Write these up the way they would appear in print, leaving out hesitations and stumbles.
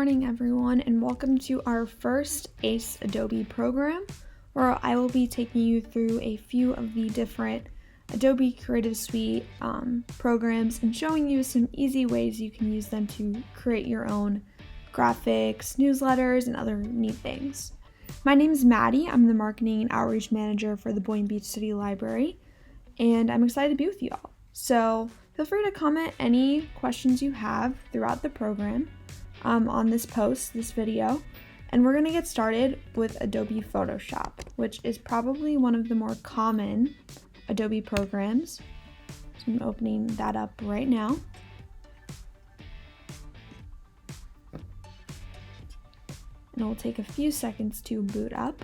morning, everyone, and welcome to our first ACE Adobe program, where I will be taking you through a few of the different Adobe Creative Suite programs and showing you some easy ways you can use them to create your own graphics, newsletters, and other neat things. My name is Maddie. I'm the Marketing and Outreach Manager for the Boynton Beach City Library, and I'm excited to be with you all. So feel free to comment any questions you have throughout the program on this video, and we're going to get started with Adobe Photoshop, which is probably one of the more common Adobe programs. So I'm opening that up right now. And it will take a few seconds to boot up.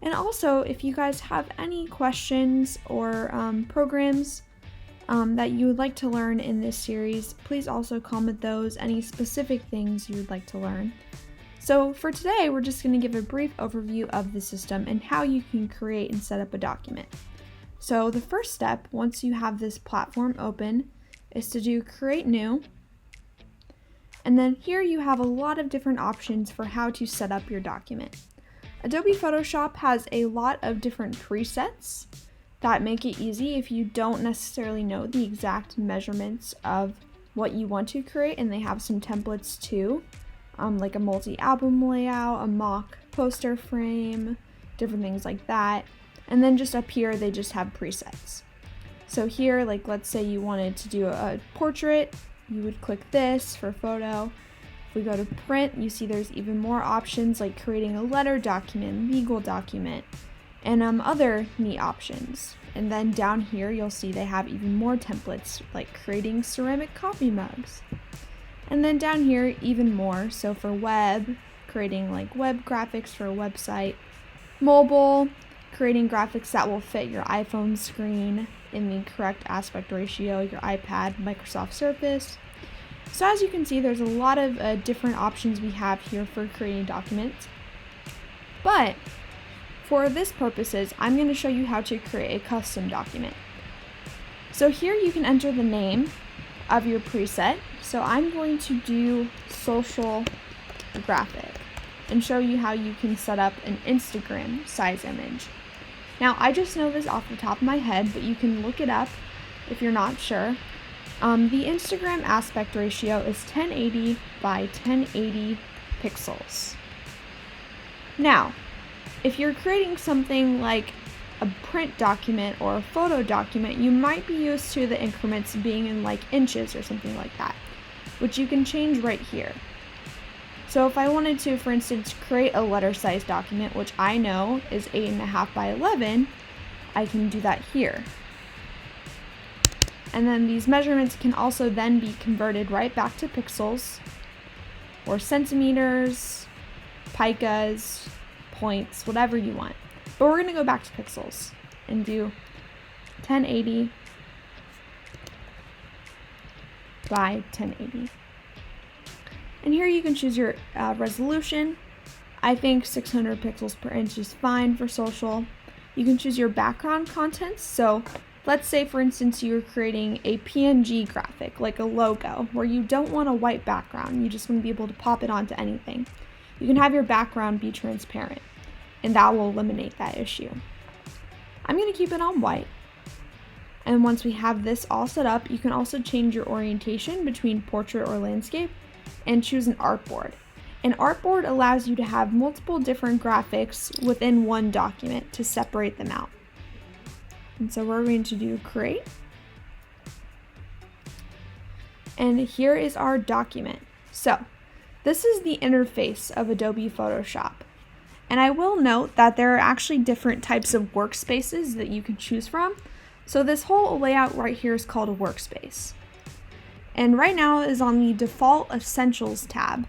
And also, if you guys have any questions or programs that you would like to learn in this series, please also comment those, any specific things you would like to learn. So for today, we're just going to give a brief overview of the system and how you can create and set up a document. So the first step, once you have this platform open, is to do Create New. And then here you have a lot of different options for how to set up your document. Adobe Photoshop has a lot of different presets that make it easy if you don't necessarily know the exact measurements of what you want to create, and they have some templates too, like a multi-album layout, a mock poster frame, different things like that. And then just up here, they just have presets. So here, like let's say you wanted to do a portrait, you would click this for photo. If we go to print, you see there's even more options like creating a letter document, legal document, and other neat options. And then down here, you'll see they have even more templates like creating ceramic coffee mugs. And then down here, even more. So for web, creating like web graphics for a website. Mobile, creating graphics that will fit your iPhone screen in the correct aspect ratio, your iPad, Microsoft Surface. So as you can see, there's a lot of different options we have here for creating documents. But for this purposes, I'm going to show you how to create a custom document. So here you can enter the name of your preset. So I'm going to do social graphic and show you how you can set up an Instagram size image. Now I just know this off the top of my head, but you can look it up if you're not sure. The Instagram aspect ratio is 1080 by 1080 pixels. Now, if you're creating something like a print document or a photo document, you might be used to the increments being in like inches or something like that, which you can change right here. So if I wanted to, for instance, create a letter size document, which I know is 8.5 by 11, I can do that here. And then these measurements can also then be converted right back to pixels or centimeters, picas, points, whatever you want. But we're going to go back to pixels and do 1080 by 1080. And here you can choose your resolution. I think 600 pixels per inch is fine for social. You can choose your background contents. So let's say, for instance, you're creating a PNG graphic, like a logo, where you don't want a white background. You just want to be able to pop it onto anything. You can have your background be transparent, and that will eliminate that issue. I'm going to keep it on white. And once we have this all set up, you can also change your orientation between portrait or landscape and choose an artboard. An artboard allows you to have multiple different graphics within one document to separate them out. And so we're going to do create. And here is our document. So this is the interface of Adobe Photoshop. And I will note that there are actually different types of workspaces that you can choose from. So this whole layout right here is called a workspace. And right now it is on the default Essentials tab.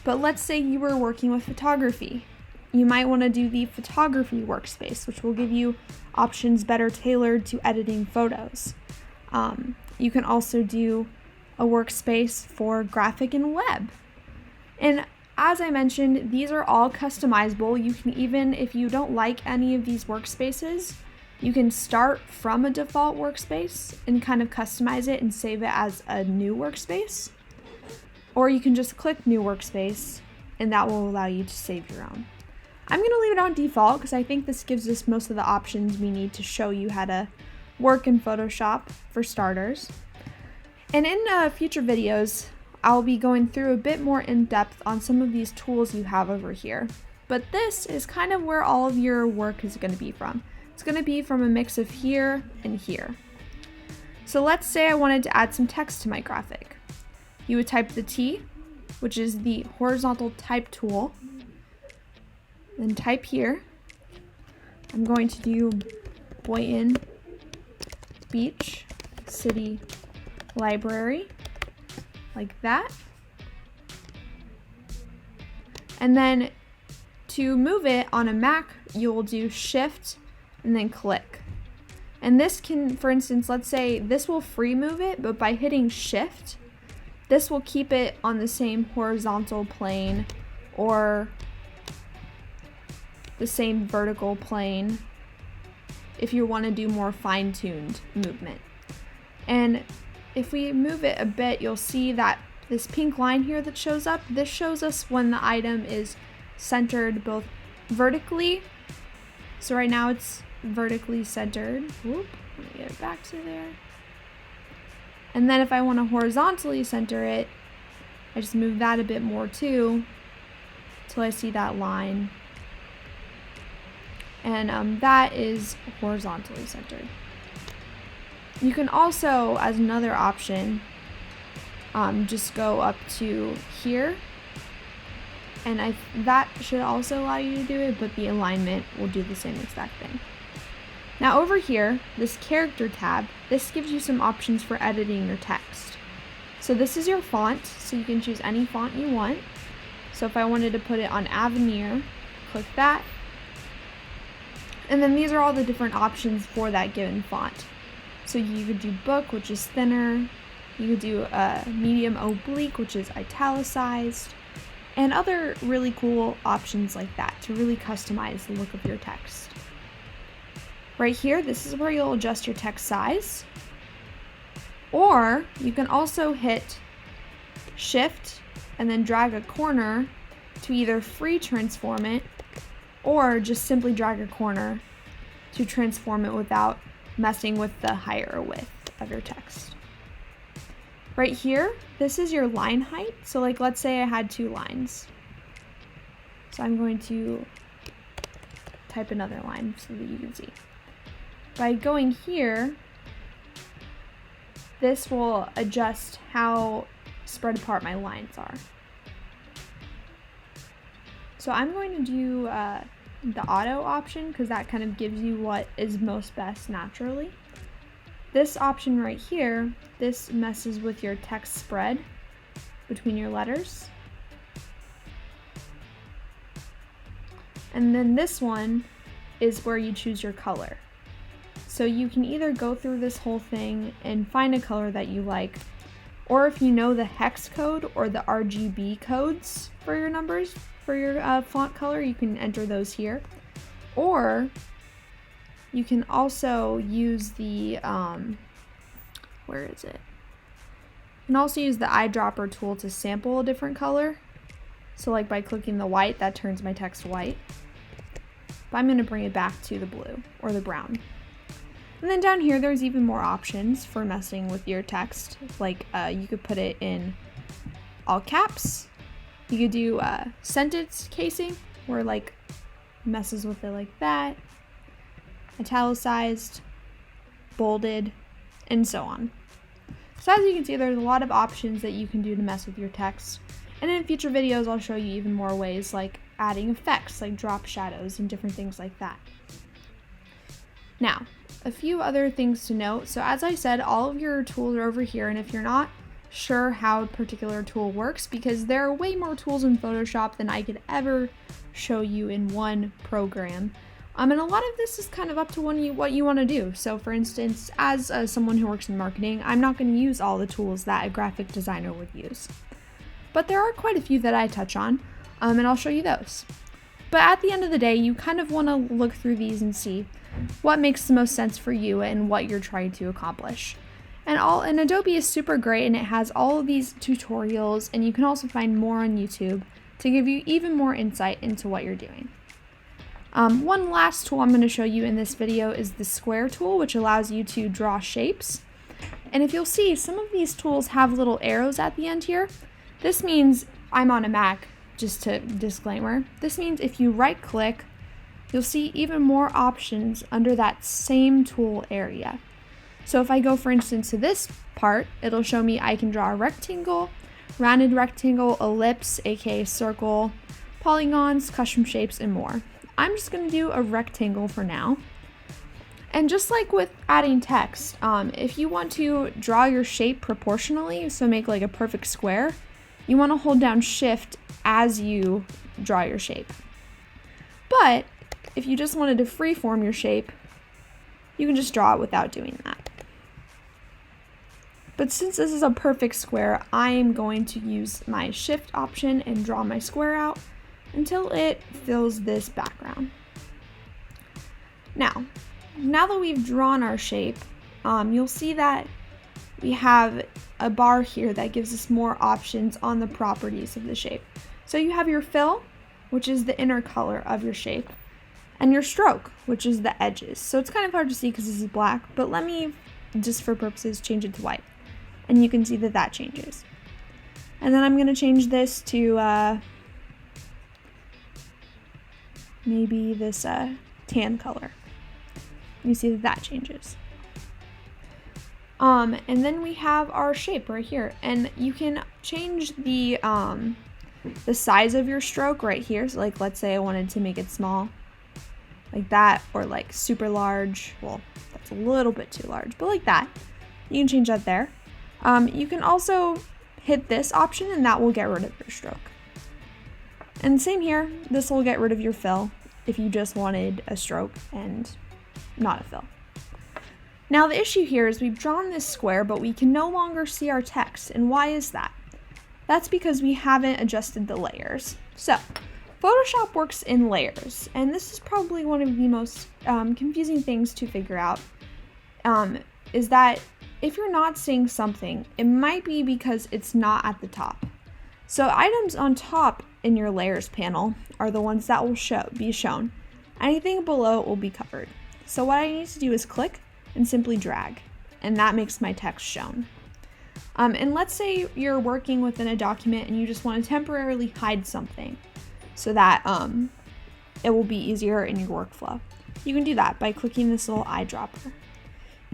But let's say you were working with photography. You might want to do the photography workspace, which will give you options better tailored to editing photos. You can also do a workspace for graphic and web. And as I mentioned, these are all customizable. You can even, if you don't like any of these workspaces, You can start from a default workspace and kind of customize it and save it as a new workspace. or you can just click New Workspace, and that will allow you to save your own. I'm going to leave it on default because I think this gives us most of the options we need to show you how to work in Photoshop for starters. And in future videos, I'll be going through a bit more in depth on some of these tools you have over here. But this is kind of where all of your work is going to be from. It's going to be from a mix of here and here. So let's say I wanted to add some text to my graphic. You would type the T, which is the horizontal type tool. Then type here. I'm going to do Boynton Beach City Library, like that. And then to move it on a Mac, you'll do Shift and then click. And this can, for instance, let's say this will free move it, but by hitting Shift, this will keep it on the same horizontal plane or the same vertical plane if you want to do more fine-tuned movement. And if we move it a bit, you'll see that this pink line here that shows up, this shows us when the item is centered both vertically. So right now it's vertically centered. Whoop, let me get it back to there. And then if I want to horizontally center it, I just move that a bit more too, till I see that line. And that is horizontally centered. You can also, as another option, just go up to here, and that should also allow you to do it, but the alignment will do the same exact thing. Now over here, this character tab, this gives you some options for editing your text. So this is your font, so you can choose any font you want. So if I wanted to put it on Avenir, click that. And then these are all the different options for that given font. So you could do book, which is thinner. You could do medium oblique, which is italicized. And other really cool options like that to really customize the look of your text. Right here, this is where you'll adjust your text size. Or you can also hit Shift and then drag a corner to either free transform it, or just simply drag a corner to transform it without messing with the height or width of your text. Right here, this is your line height. So like, let's say I had 2 lines. So I'm going to type another line so that you can see. By going here, this will adjust how spread apart my lines are. So I'm going to do the auto option because that kind of gives you what is most best naturally. This option right here, this messes with your text spread between your letters. And then this one is where you choose your color. So you can either go through this whole thing and find a color that you like, or if you know the hex code or the RGB codes for your numbers, for your font color, you can enter those here. Or you can also use the, where is it? You can also use the eyedropper tool to sample a different color. So like by clicking the white, that turns my text white. But I'm going to bring it back to the blue or the brown. And then down here, there's even more options for messing with your text. Like you could put it in all caps. You could do sentence casing, where like messes with it like that, italicized, bolded, and so on. So as you can see, there's a lot of options that you can do to mess with your text. And in future videos, I'll show you even more ways like adding effects, like drop shadows and different things like that. Now, a few other things to note. So as I said, all of your tools are over here, and if you're not sure how a particular tool works, because there are way more tools in Photoshop than I could ever show you in one program. And a lot of this is kind of up to what you want to do. So for instance, as someone who works in marketing, I'm not going to use all the tools that a graphic designer would use. But there are quite a few that I touch on, and I'll show you those. But at the end of the day, you kind of want to look through these and see what makes the most sense for you and what you're trying to accomplish. And Adobe is super great, and it has all of these tutorials, and you can also find more on YouTube to give you even more insight into what you're doing. One last tool I'm going to show you in this video is the square tool, which allows you to draw shapes. And if you'll see, some of these tools have little arrows at the end here. This means, I'm on a Mac, just to disclaimer, this means if you right click, you'll see even more options under that same tool area. So if I go, for instance, to this part, it'll show me I can draw a rectangle, rounded rectangle, ellipse, aka circle, polygons, custom shapes, and more. I'm just going to do a rectangle for now. And just like with adding text, if you want to draw your shape proportionally, so make like a perfect square, you want to hold down Shift as you draw your shape. But if you just wanted to freeform your shape, you can just draw it without doing that. But since this is a perfect square, I'm going to use my Shift option and draw my square out until it fills this background. Now that we've drawn our shape, you'll see that we have a bar here that gives us more options on the properties of the shape. So you have your fill, which is the inner color of your shape, and your stroke, which is the edges. So it's kind of hard to see because this is black, but let me, just for purposes, change it to white. And you can see that that changes. And then I'm going to change this to maybe this tan color. You see that that changes. And then we have our shape right here, and you can change the size of your stroke right here. So like, let's say I wanted to make it small, like that, or like super large. Well, that's a little bit too large, but like that. You can change that there. You can also hit this option, and that will get rid of your stroke. And same here, this will get rid of your fill if you just wanted a stroke and not a fill. Now the issue here is we've drawn this square, but we can no longer see our text. And why is that? That's because we haven't adjusted the layers. So Photoshop works in layers, and this is probably one of the most confusing things to figure out, is that if you're not seeing something, it might be because it's not at the top. So items on top in your layers panel are the ones that will be shown. Anything below will be covered. So what I need to do is click and simply drag, and that makes my text shown. And let's say you're working within a document and you just want to temporarily hide something so that it will be easier in your workflow. You can do that by clicking this little eyedropper,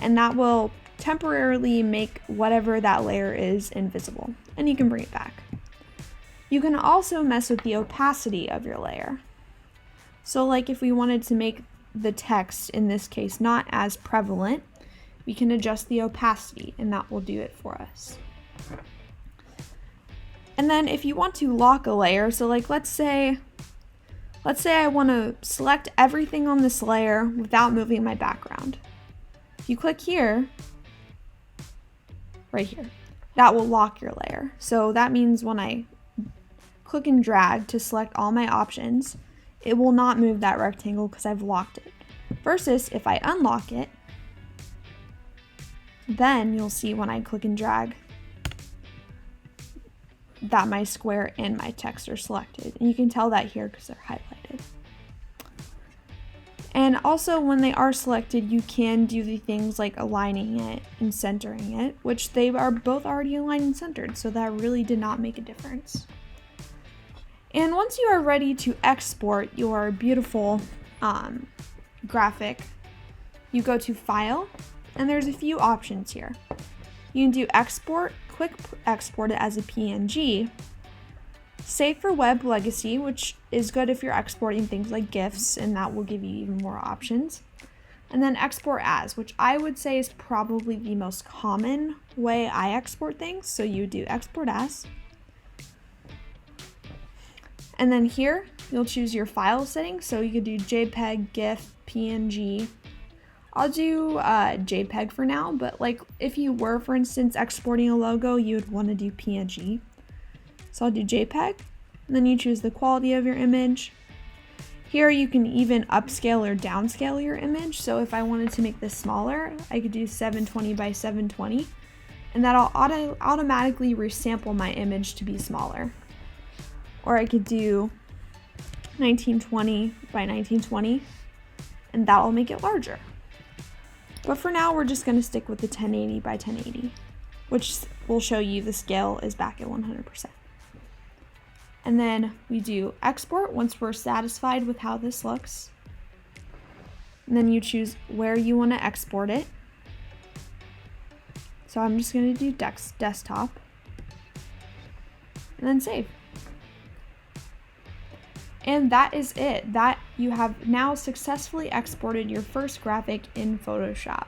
and that will temporarily make whatever that layer is invisible, and you can bring it back. You can also mess with the opacity of your layer. So like if we wanted to make the text, in this case, not as prevalent, we can adjust the opacity, and that will do it for us. And then if you want to lock a layer, so like let's say I want to select everything on this layer without moving my background. If you click here, right here, that will lock your layer. So that means when I click and drag to select all my options, it will not move that rectangle because I've locked it. Versus if I unlock it, then you'll see when I click and drag that my square and my text are selected. And you can tell that here because they're highlighted. And also when they are selected, you can do the things like aligning it and centering it, which they are both already aligned and centered, so that really did not make a difference. And once you are ready to export your beautiful graphic, you go to File, and there's a few options here. You can do Export, quick export it as a PNG, Save for Web Legacy, which is good if you're exporting things like GIFs, and that will give you even more options. And then Export As, which I would say is probably the most common way I export things, so you do Export As. And then here, you'll choose your file settings, so you could do JPEG, GIF, PNG. I'll do JPEG for now, but like if you were, for instance, exporting a logo, you would want to do PNG. So I'll do JPEG, and then you choose the quality of your image. Here you can even upscale or downscale your image. So if I wanted to make this smaller, I could do 720 by 720. and that'll automatically resample my image to be smaller. Or I could do 1920 by 1920, and that'll make it larger. But for now, we're just going to stick with the 1080 by 1080, which will show you the scale is back at 100%. And then we do export once we're satisfied with how this looks. And then you choose where you want to export it. So I'm just going to do desktop. And then save. And that is it. That you have now successfully exported your first graphic in Photoshop.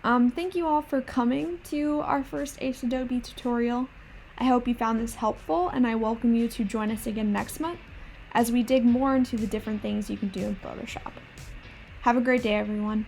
Thank you all for coming to our first Ace Adobe tutorial. I hope you found this helpful, and I welcome you to join us again next month as we dig more into the different things you can do in Photoshop. Have a great day, everyone.